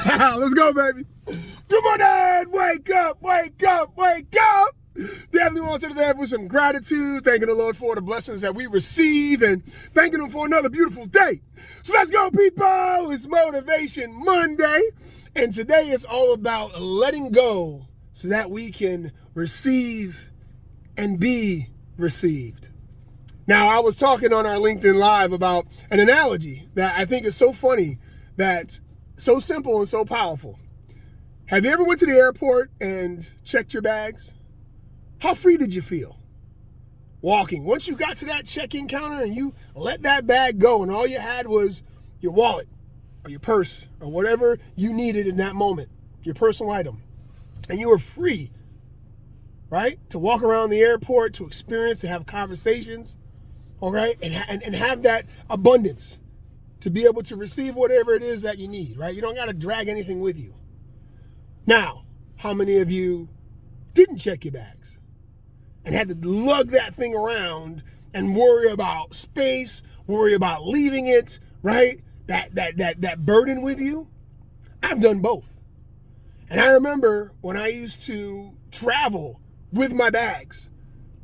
Let's go, baby. Good morning. Wake up, wake up, wake up. Definitely want to there with some gratitude, thanking the Lord for the blessings that we receive and thanking Him for another beautiful day. So let's go, people. It's Motivation Monday. And today is all about letting go so that we can receive and be received. Now, I was talking on our LinkedIn Live about an analogy that I think is so funny, that's so simple and so powerful. Have you ever went to the airport and checked your bags? How free did you feel walking? Once you got to that check-in counter and you let that bag go and all you had was your wallet or your purse or whatever you needed in that moment, your personal item, and you were free, right? To walk around the airport, to experience, to have conversations, all right? And have that abundance to be able to receive whatever it is that you need, right? You don't got to drag anything with you. Now, how many of you didn't check your bags and had to lug that thing around and worry about space, worry about leaving it, right? That burden with you? I've done both. And I remember when I used to travel with my bags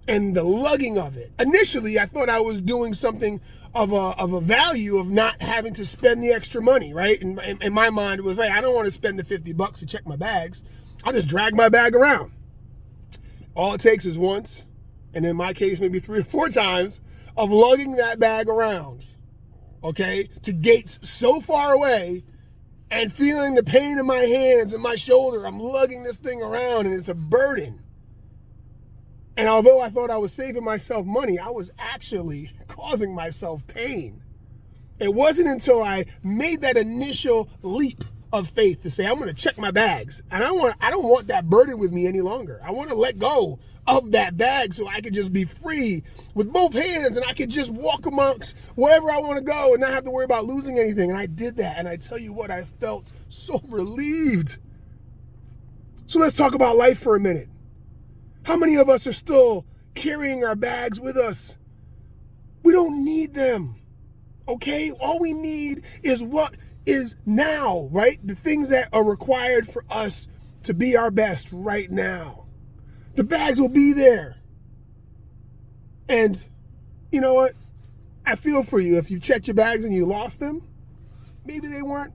and the lugging of it. Initially, I thought I was doing something of a value of not having to spend the extra money, right? In my mind, it was like, I don't want to spend the $50 to check my bags. I'll just drag my bag around. All it takes is once, and in my case, maybe 3 or 4 times, of lugging that bag around, okay, to gates so far away and feeling the pain in my hands and my shoulder. I'm lugging this thing around, and it's a burden. And although I thought I was saving myself money, I was actually causing myself pain. It wasn't until I made that initial leap of faith to say, I'm going to check my bags. And I don't want that burden with me any longer. I want to let go of that bag so I could just be free with both hands and I could just walk amongst wherever I want to go and not have to worry about losing anything. And I did that. And I tell you what, I felt so relieved. So let's talk about life for a minute. How many of us are still carrying our bags with us? We don't need them, okay? All we need is what is now, right? The things that are required for us to be our best right now. The bags will be there. And you know what? I feel for you. If you checked your bags and you lost them, maybe they weren't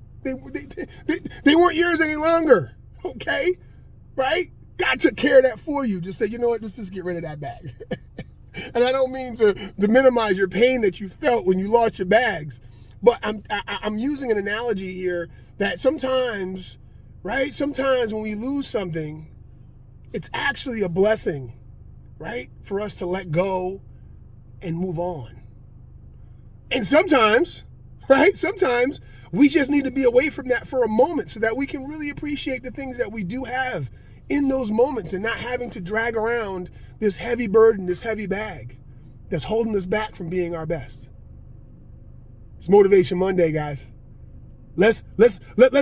yours any longer, okay? Right? God took care of that for you. Just say, you know what, let's just get rid of that bag. And I don't mean to minimize your pain that you felt when you lost your bags, but I'm using an analogy here that sometimes, right, sometimes when we lose something, it's actually a blessing, right, for us to let go and move on. And sometimes, right, sometimes we just need to be away from that for a moment so that we can really appreciate the things that we do have in those moments and not having to drag around this heavy burden, this heavy bag that's holding us back from being our best. It's Motivation Monday, guys. Let's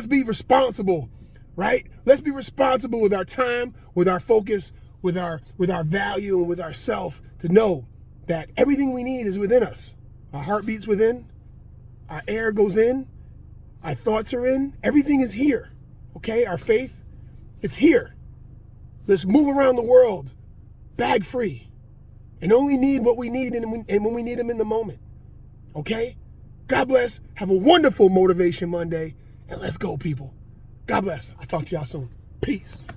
be responsible, right? Let's be responsible with our time, with our focus, with our value, and with ourself to know that everything we need is within us. Our heart beats within, our air goes in, our thoughts are in, everything is here, okay? Our faith, it's here. Let's move around the world, bag free, and only need what we need and when we need them in the moment, okay? God bless. Have a wonderful Motivation Monday, and let's go, people. God bless. I'll talk to y'all soon. Peace.